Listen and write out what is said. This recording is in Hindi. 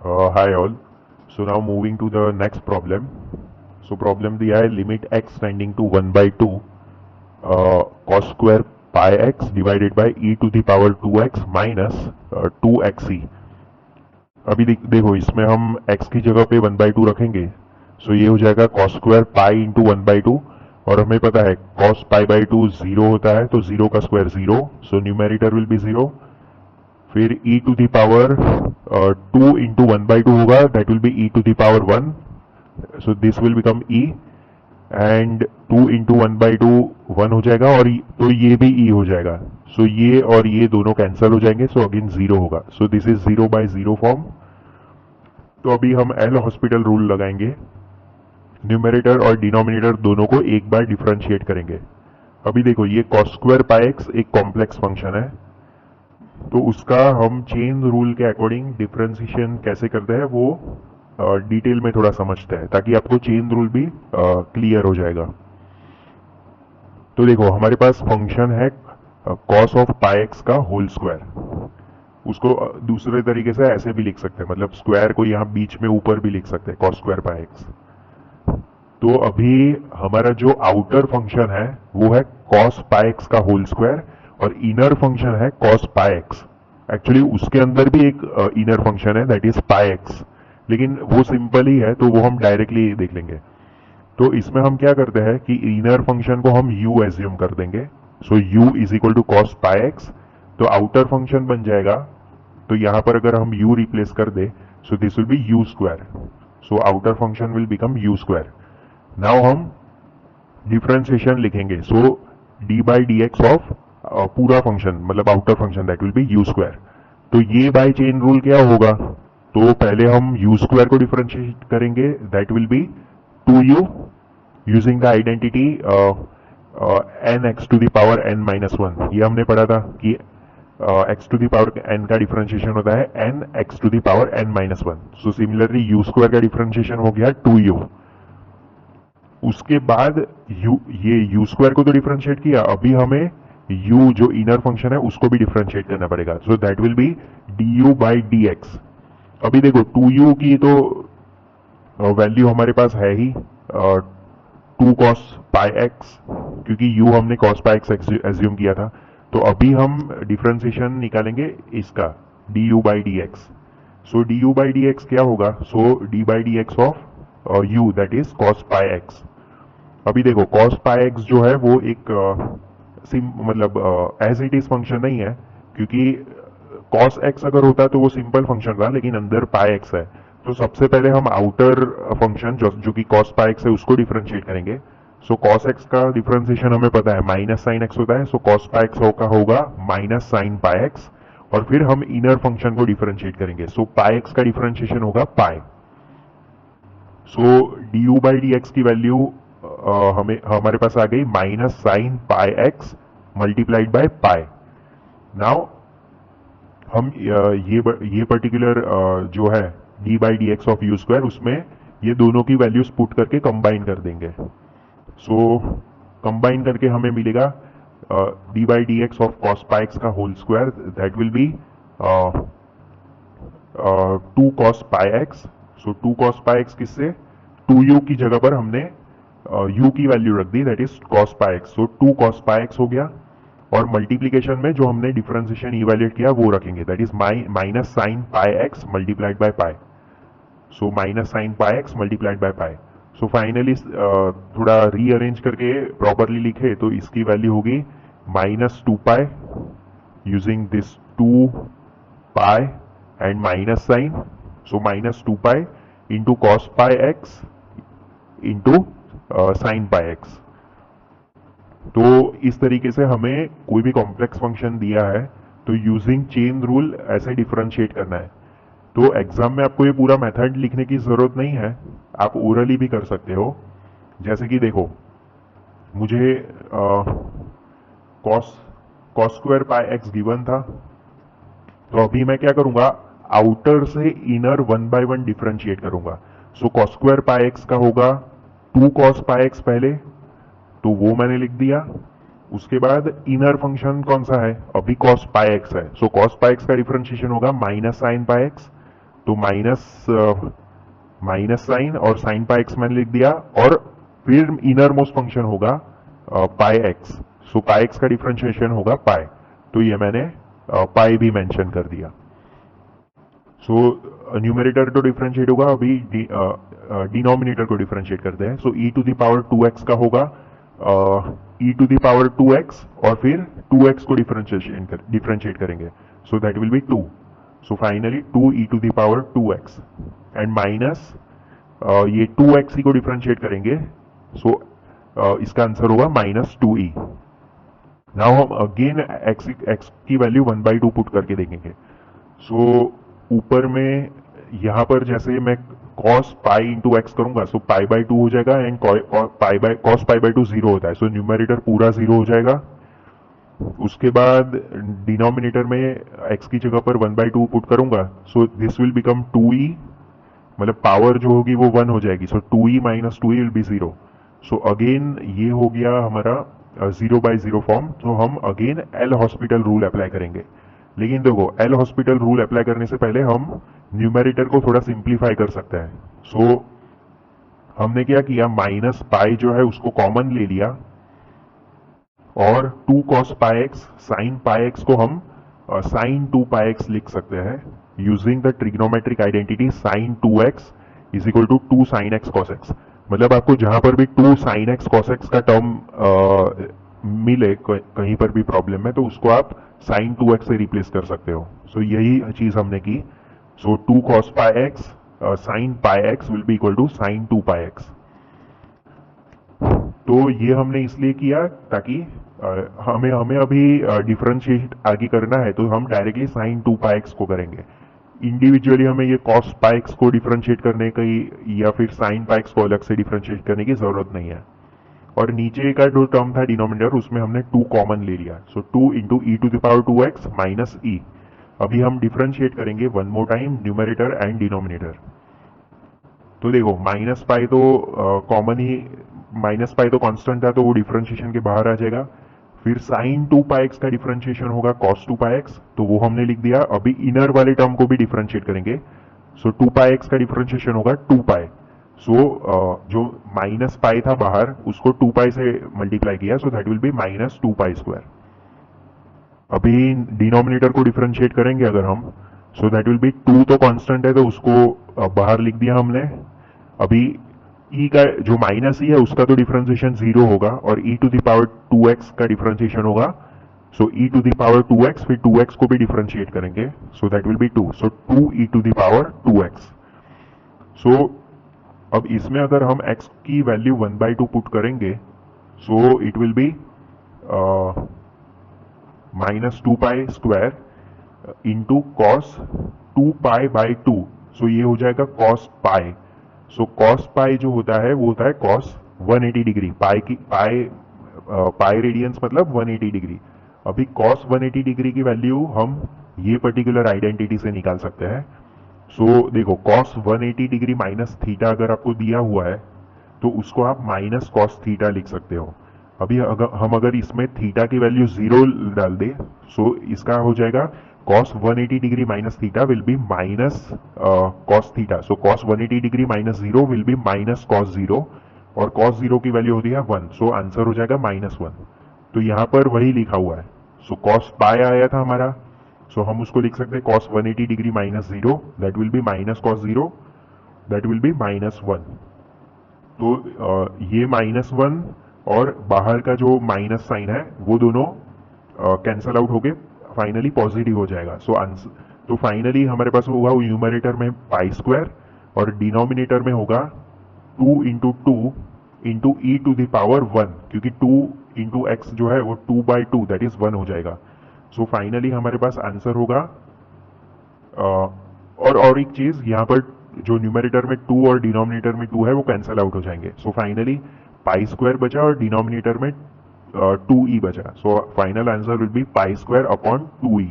Hi all. So now moving to the next problem. So problem दिया है limit x tending to 1 by 2 cos square pi x divided by e to the power 2x minus 2xe. अभी देखो इसमें हम x की जगह पे 1 by 2 रखेंगे. So ये हो जाएगा cos square pi into 1 by 2 और हमें पता है cos pi by 2 0 होता है तो 0 का square 0. So numerator will be 0. फिर e to the power 2 into 1/2 होगा, that will be e to the power 1. So this will become e and 2 into 1/2 1 हो जाएगा और तो ये भी e हो जाएगा. सो ये और ये दोनों कैंसिल हो जाएंगे. सो अगेन 0 होगा. So this is 0/0 form. तो अभी हम एल हॉस्पिटल रूल लगाएंगे. न्यूमरेटर और डिनोमिनेटर दोनों को एक बार डिफरेंशिएट करेंगे. अभी देखो ये cos स्क्वायर पाई एक्स एक कॉम्प्लेक्स फंक्शन है तो उसका हम चेन रूल के अकॉर्डिंग डिफरेंशिएशन कैसे करते हैं वो डिटेल में थोड़ा समझते हैं ताकि आपको चेन रूल भी क्लियर हो जाएगा. तो देखो हमारे पास फंक्शन है cos ऑफ पाई एक्स का होल स्क्वायर. उसको दूसरे तरीके से ऐसे भी लिख सकते हैं, मतलब स्क्वायर को यहाँ बीच में ऊपर भी लिख सकते हैं cos स्क्वायर पाई एक्स. तो अभी हमारा जो आउटर फंक्शन है वो है cos पाई एक्स का होल स्क्वायर और इनर फंक्शन है cos पाई एक्स. एक्चुअली उसके अंदर भी एक इनर फंक्शन है दैट इज पाई एक्स, लेकिन वो सिंपल ही है तो वो हम डायरेक्टली देख लेंगे. तो इसमें हम क्या करते हैं कि इनर फंक्शन को हम u एज्यूम कर देंगे. So u is equal to cos pi x. तो आउटर फंक्शन बन जाएगा. तो यहां पर अगर हम u रिप्लेस कर दे so this will be u square. So outer function will become u square. Now हम डिफरेंशिएशन लिखेंगे. So d by d x of पूरा फंक्शन मतलब outer function that will be u square. तो ये बाय चेन रूल क्या होगा, तो पहले हम यू स्क्वायर को डिफरेंशिएट करेंगे that will be 2u using the identity n x to the power n minus 1. ये हमने पढ़ा था कि x to the power n का डिफरेंशिएशन होता है n x to the power n minus 1. So similarly u square का डिफरेंशिएशन हो गया 2u. उसके बाद ये यू स्क्वायर को तो डिफरेंशिएट किया, अभी हमें u जो इनर फंक्शन है उसको भी डिफरेंशिएट करना पड़ेगा. सो that will B du by d x. अभी देखो 2u की तो वैल्यू हमारे पास है ही 2 cos पाई एक्स, क्योंकि u हमने cos पाई एक्स एज्यूम किया था. तो अभी हम डिफरेंशिएशन निकालेंगे इसका du by d x. So du by d x क्या होगा, सो d by d x of u that is cos pi x. अभी देखो cos पाई एक्स जो है वो एक मतलब एज इट इज फंक्शन नहीं है, क्योंकि cos x अगर होता तो वो सिंपल फंक्शन था, लेकिन अंदर पाई एक्स है. तो सबसे पहले हम आउटर फंक्शन जो कि cos पाई एक्स है उसको डिफरेंशिएट करेंगे. सो cos x का डिफरेंशिएशन हमें पता है माइनस साइन एक्स होता है. सो cos पाई एक्स होगा माइनस साइन पाई एक्स और फिर हम इनर फंक्शन को डिफरेंशिएट करेंगे. सो पाई एक्स का डिफरेंशिएशन होगा पाई. सो du बाई डी एक्स की वैल्यू हमारे पास आ गई minus sine pi x multiplied by pi. Now हम ये पर्टिकुलर जो है d by d x of you square उसमें ये दोनों की वैल्यूज पुट करके कंबाइन कर देंगे. सो कंबाइन करके हमें मिलेगा d by d x of cos pi x का whole square that will be 2 cos pi x. So 2 cos pi x किससे 2u की जगह पर हमने u की वैल्यू रख दी that is cos pi x. So 2 cos pi x हो गया और मल्टीप्लीकेशन में जो हमने डिफरेंशिएशन इवैल्यूएट किया वो रखेंगे that is minus sine pi x multiplied by pi. So minus sine pi x multiplied by pi. So finally थोड़ा रीअरेंज करके प्रॉपरली लिखे तो इसकी वैल्यू होगी minus 2 pi using this 2 pi and minus sine. So minus 2 pi into cos pi x into sine pi x. तो इस तरीके से हमें कोई भी कॉम्प्लेक्स फंक्शन दिया है तो यूजिंग चेन रूल ऐसे डिफरेंशिएट करना है. तो एग्जाम में आपको ये पूरा मेथड लिखने की जरूरत नहीं है, आप ओरली भी कर सकते हो. जैसे कि देखो मुझे cos square pi x given था, तो अभी मैं क्या करूंगा आउटर से इनर 1 बाय 1 डिफरेंशिएट करूंगा. So cos square pi x का होगा 2 cos पाई एक्स पहले, तो वो मैंने लिख दिया. उसके बाद इनर फंक्शन कौन सा है, अभी cos पाई एक्स है. सो cos पाई एक्स का डिफरेंशिएशन होगा माइनस साइन पाई एक्स. तो माइनस साइन और साइन पाई एक्स मैंने लिख दिया, और फिर इनर मोस्ट फंक्शन होगा पाई एक्स। सो पाई एक्स का डिफरेंशिएशन होगा पाई, तो ये मैंने पाई भी मेंशन कर दिया। सो न्यूमरेटर तो डिफरेंशिएट होगा, अभी डिनोमिनेटर को डिफरेंशिएट करते हैं। So e to the power 2x का होगा e to the power 2x, और फिर 2x को डिफरेंशिएट करेंगे, so that will be 2। So finally 2 e to the power 2x and minus ये 2x ही को डिफरेंशिएट करेंगे, सो इसका आंसर होगा -2e। नाउ हम अगेन x की वैल्यू 1/2 पुट करके देखेंगे। सो ऊपर में यहां पर जैसे मैं cos पाई इंटू एक्स करूंगा, सो पाई/2 हो जाएगा, एंड cos पाई/2 0 होता है, सो न्यूमरेटर पूरा 0 हो जाएगा। उसके बाद डिनोमिनेटर में x की जगह पर 1/2 पुट करूंगा, सो दिस विल बिकम 2e, मतलब पावर जो होगी वो 1 हो जाएगी, सो 2e minus 2e will be 0। So again ये हो गया हमारा 0/0 फॉर्म। तो हम again L hospital rule apply करेंगे, लेकिन देखो एल हॉस्पिटल रूल अप्लाई करने से पहले हम न्यूमेरेटर को थोड़ा सिंप्लीफाई कर सकते हैं। सो हमने क्या किया, माइनस पाई जो है उसको कॉमन ले लिया, और 2 cos pi x sine pi x को हम साइन 2 पाई एक्स लिख सकते हैं using the trigonometric identity sine 2x is equal to 2 sine x cos x. मतलब आपको जहां पर भी 2 साइन एक्स कॉस एक्स का टर्म मिले कहीं पर भी प्रॉब्लम में, तो उसको आप साइन 2x से रिप्लेस कर सकते हो। सो यही चीज हमने की। So 2 cos pi x sine pi x will be equal to sine 2 pi x. तो ये हमने इसलिए किया ताकि हमें अभी डिफरेंशिएट आगे करना है, तो हम डायरेक्टली साइन 2 पाई एक्स को करेंगे। इंडिविजुअली हमें ये cos पाई एक्स को डिफरेंशिएट करने की या फिर साइन पाई एक्स को अलग से डिफरेंशिएट करने की जरूरत नहीं है। और नीचे का जो टर्म था डिनोमिनेटर, उसमें हमने 2 कॉमन ले लिया, so 2 into e to the power 2x minus e. अभी हम डिफरेंशिएट करेंगे one more time numerator and denominator. तो देखो माइनस पाई तो कॉमन ही, माइनस पाई तो कांस्टेंट था, तो वो डिफरेंशिएशन के बाहर आ जाएगा। फिर साइन 2 पाई एक्स का डिफरेंशिएशन होगा cos 2 पाई एक्स, तो वो हमने लिख दिया। अभी इनर वाले टर्म को भी डिफरेंशिएट करेंगे, सो 2 पाई एक्स का डिफरेंशिएशन होगा 2 पाई। सो जो माइनस पाई था बाहर, उसको 2 पाई से मल्टीप्लाई किया, सो that will be -2 pi square. अभी डिनोमिनेटर को डिफरेंशिएट करेंगे अगर हम, सो दैट विल बी 2 तो कांस्टेंट है, तो उसको बाहर लिख दिया हमने। अभी e का जो माइनस ई है उसका तो डिफरेंशिएशन 0 होगा, और e to the power 2x का डिफरेंशिएशन होगा, so e to the power 2x, फिर 2x को भी डिफरेंशिएट करेंगे, so that will be 2, so 2 e to the power 2x। So अब इसमें अगर हम x की वैल्यू 1/2 पुट करेंगे, so it will be -2 pi square into cos 2 pi by 2, सो ये हो जाएगा cos पाई। सो cos पाई जो होता है वो होता है cos 180 डिग्री, पाई रेडियंस मतलब 180 डिग्री। अभी cos 180 डिग्री की वैल्यू हम ये पर्टिकुलर आइडेंटिटी से निकाल सकते हैं। सो देखो cos 180 डिग्री माइनस थीटा अगर आपको दिया हुआ है, तो उसको आप माइनस cos थीटा लिख सकते हो। अभी अगर इसमें थीटा की वैल्यू 0 डाल दे, सो इसका हो जाएगा cos 180 degree minus theta will be minus cos theta. So cos 180 degree minus 0 will be minus cos 0, और cos 0 की वैल्यू होती है 1, सो आंसर हो जाएगा -1। तो यहां पर वही लिखा हुआ है। सो cos पाई आया था हमारा, सो हम उसको लिख सकते हैं cos 180 degree minus 0, that will B minus cos 0, that will B -1। तो ये -1 और बाहर का जो माइनस साइन है वो दोनों कैंसल आउट होके फाइनली पॉजिटिव हो जाएगा। सो आंसर, तो फाइनली हमारे पास होगा न्यूमरेटर में पाई स्क्वायर, और डिनोमिनेटर में होगा 2 into 2 into e to the power 1, क्योंकि 2 इंटू एक्स जो है वो 2/2 दैट इज 1 हो जाएगा। सो फाइनली हमारे पास आंसर होगा। और एक चीज यहाँ पर, जो न्यूमरेटर में 2 और डिनोमिनेटर में 2 है वो कैंसल आउट हो जाएंगे। सो फाइनली पाई स्क्वायर बचा और डिनोमिनेटर में 2e बचा। So final answer will be pi square upon 2e।